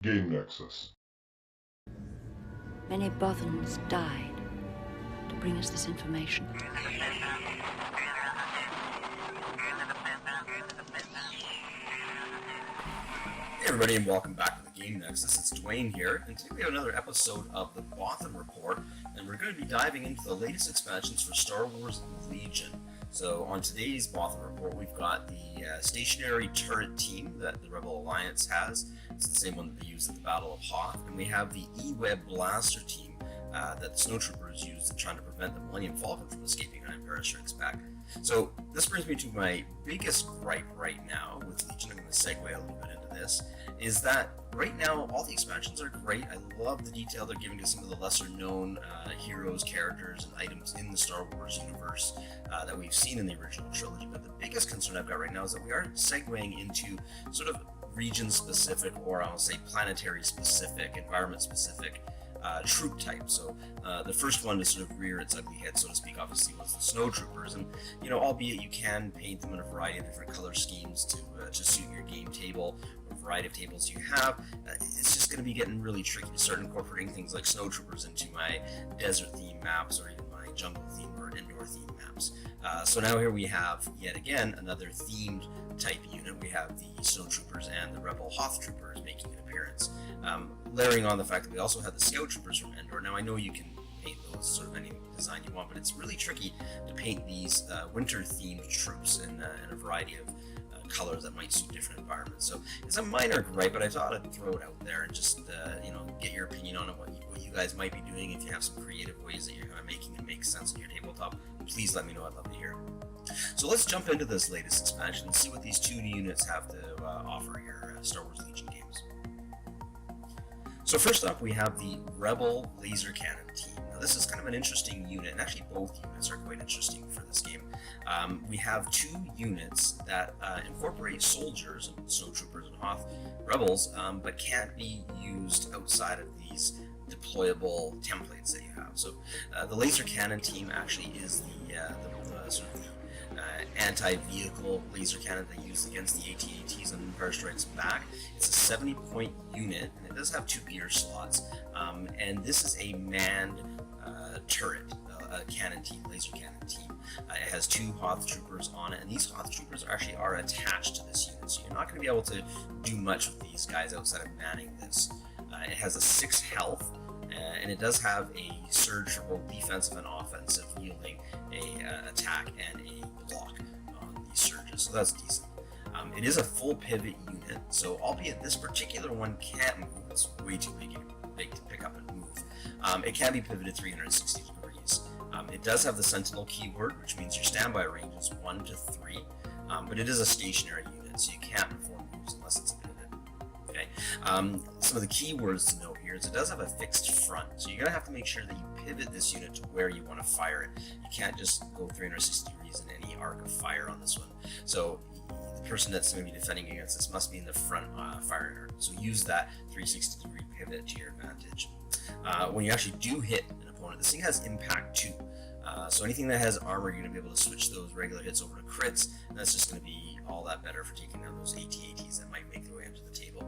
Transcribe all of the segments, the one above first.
Game Nexus. Many Bothans died to bring us this information. Hey everybody, and welcome back to the Game Nexus. It's Dwayne here, and today we have another episode of the Bothan Report, and we're going to be diving into the latest expansions for Star Wars Legion. So on today's Bothan Report, we've got the stationary turret team that the Rebel Alliance has. It's the same one that they used at the Battle of Hoth, and we have the E-Web Blaster team that the Snowtroopers used in trying to prevent the Millennium Falcon from escaping on Imperial Strikes Back. So this brings me to my biggest gripe right now with Legion. I'm going to segue a little bit into this, is that right now all the expansions are great. I love the detail they're giving to some of the lesser known heroes, characters, and items in the Star Wars universe that we've seen in the original trilogy. But the biggest concern I've got right now is that we are segueing into sort of region specific, or I'll say planetary specific, environment specific troop type. So the first one to sort of rear its ugly head, so to speak, obviously was the Snowtroopers, and albeit you can paint them in a variety of different color schemes to suit your game table or variety of tables you have, it's just going to be getting really tricky to start incorporating things like Snowtroopers into my desert theme maps or even my jungle theme or indoor theme maps. So now here we have yet again another themed type unit. We have the Snowtroopers and the Rebel Hoth Troopers making an appearance. Layering on the fact that we also have the Scout Troopers from Endor. Now I know you can paint those sort of any design you want, but it's really tricky to paint these winter-themed troops in a variety of colors that might suit different environments. So it's a minor gripe, but I thought I'd throw it out there and just get your opinion on it, what you guys might be doing. If you have some creative ways that you're kind of making it make sense on your tabletop, please let me know. I'd love to hear. So let's jump into this latest expansion and see what these two units have to offer your Star Wars Legion games. So first up, we have the Rebel Laser Cannon team. Now this is kind of an interesting unit, and actually both units are quite interesting for this game. We have two units that incorporate soldiers, and Snowtroopers and Hoth Rebels, but can't be used outside of these deployable templates that you have. So the Laser Cannon team actually is the sort of anti-vehicle laser cannon they use against the AT-ATs on Empire Strikes Back. It's a 70-point unit, and it does have two gear slots, and this is a manned turret, cannon team, laser cannon team. It has two Hoth Troopers on it, and these Hoth Troopers actually are attached to this unit, so you're not going to be able to do much with these guys outside of manning this. It has a 6 health, and it does have a surge for both defensive and offensive, yielding a attack and a block on these surges, so that's decent. It is a full pivot unit, so albeit this particular one can't move, it's way too big to pick up and move. It can be pivoted 360 degrees. It does have the Sentinel keyword, which means your standby range is 1 to 3, but it is a stationary unit, so you can't perform moves unless it's pivoted. Okay. Some of the keywords to note here is it does have a fixed front, so you're going to have to make sure that you pivot this unit to where you want to fire it. You can't just go 360 degrees in any arc of fire on this one. So the person that's going to be defending against this must be in the front firing arc, so use that 360 degree pivot to your advantage. When you actually do hit an opponent, this thing has impact too. So anything that has armor, you're going to be able to switch those regular hits over to crits, and that's just going to be all that better for taking down those AT-ATs that might make their way up to the table.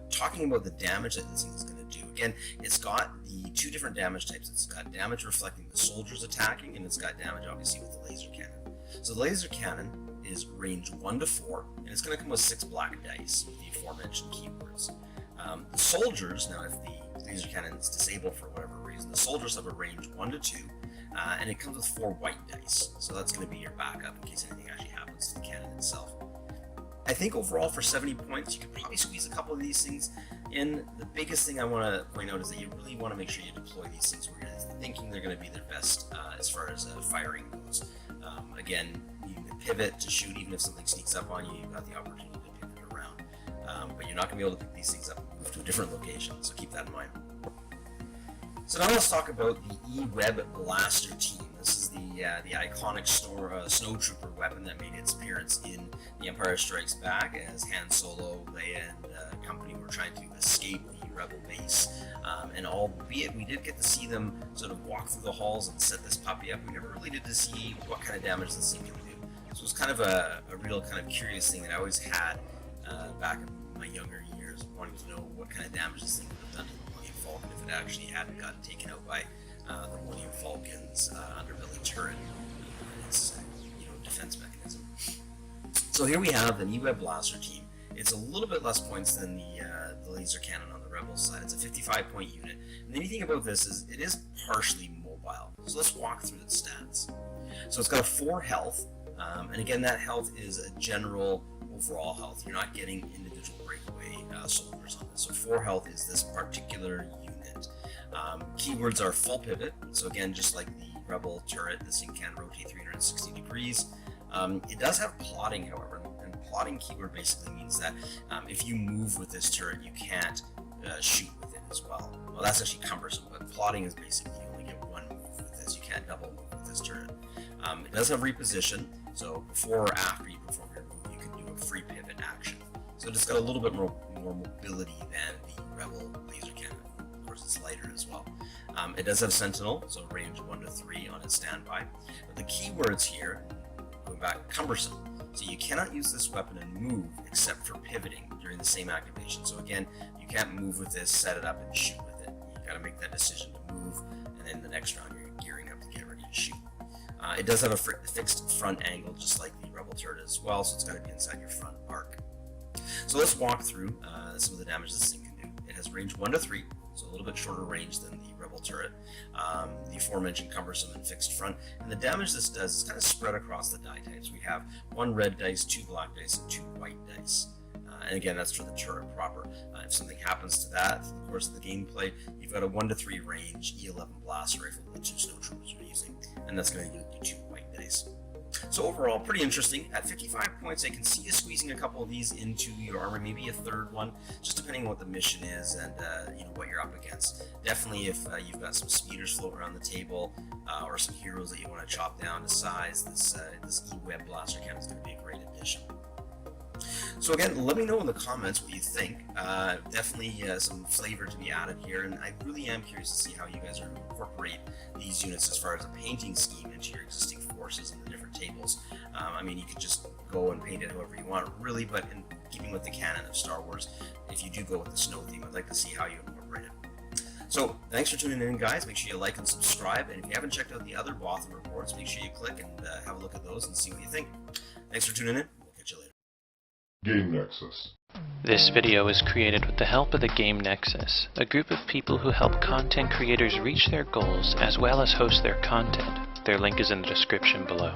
Talking about the damage that this thing is going to do, again, it's got the two different damage types. It's got damage reflecting the soldiers attacking, and it's got damage obviously with the laser cannon. So the laser cannon is range 1 to 4, and it's going to come with 6 black dice with the aforementioned keywords. The soldiers, now if the laser cannon is disabled for whatever reason, the soldiers have a range 1 to 2, and it comes with 4 white dice, so that's going to be your backup in case anything actually happens to the cannon itself. I think overall for 70 points, you could probably squeeze a couple of these things in. The biggest thing I want to point out is that you really want to make sure you deploy these things where you're thinking they're going to be their best as far as firing goes. Again, you can pivot to shoot, even if something sneaks up on you, you've got the opportunity to pivot around. But you're not going to be able to pick these things up and move to a different location, so keep that in mind. So now let's talk about the E-Web Blaster team. This is the iconic Snowtrooper weapon that made its appearance in The Empire Strikes Back as Han Solo, Leia, and company were trying to escape the Rebel base. And albeit we did get to see them sort of walk through the halls and set this puppy up, we never really did to see what kind of damage this thing can do. So it was kind of a real kind of curious thing that I always had back in my younger years, wanting wanted to know what kind of damage this thing would have done to the Millennium Falcon if it actually hadn't gotten taken out by the Millennium Falcon's underbelly turret, its defense mechanism. So here we have the E-Web Blaster team. It's a little bit less points than the laser cannon on the Rebel side. It's a 55-point unit. And the neat thing about this is it is partially mobile. So let's walk through the stats. So it's got a 4 health, and again, that health is a general overall health. You're not getting individual breakaway soldiers on this. So 4 health is this particular unit. Keywords are full pivot. So again, just like the Rebel turret, this thing can rotate 360 degrees. It does have plotting, however, and plotting keyword basically means that if you move with this turret, you can't shoot with it as well. Well, that's actually cumbersome, but plotting is basically you only get 1 move with this. You can't double move with this turret. It does have reposition, so before or after you perform your move, you can do a free pivot action. So it's got a little bit more mobility than the Rebel laser cannon. Of course, it's lighter as well. It does have Sentinel, so range 1 to 3 on its standby. But the keywords here, going back, cumbersome. So you cannot use this weapon and move except for pivoting during the same activation. So again, you can't move with this, set it up, and shoot with it. You gotta make that decision to move, and then the next round you're gearing up to get ready to shoot. It does have a fixed front angle, just like the Rebel turret as well, so it's got to be inside your front arc. So let's walk through some of the damage this thing can do. It has range 1 to 3, so a little bit shorter range than the Rebel turret. The aforementioned cumbersome and fixed front, and the damage this does is kind of spread across the die types. We have 1 red dice, 2 black dice, and 2 white dice. And again, that's for the turret proper. If something happens to that through the course of the gameplay, you've got a 1 to 3 range E11 blaster rifle that 2 snowtroopers are using, and that's going to do 2 white dice. So overall, pretty interesting. At 55 points, I can see you squeezing a couple of these into your armor, maybe a third one, just depending on what the mission is and what you're up against. Definitely, if you've got some speeders floating around the table or some heroes that you want to chop down to size, this E-Web Blaster cannon is going to be a great addition. So again, let me know in the comments what you think. Definitely some flavor to be added here, and I really am curious to see how you guys are going to incorporate these units as far as a painting scheme into your existing forces and the different tables. I mean, you could just go and paint it however you want, really, but in keeping with the canon of Star Wars, if you do go with the snow theme, I'd like to see how you incorporate it. So, thanks for tuning in, guys. Make sure you like and subscribe, and if you haven't checked out the other Bothan reports, make sure you click and have a look at those and see what you think. Thanks for tuning in. We'll catch you later. Game Nexus. This video was created with the help of the Game Nexus, a group of people who help content creators reach their goals as well as host their content. Their link is in the description below.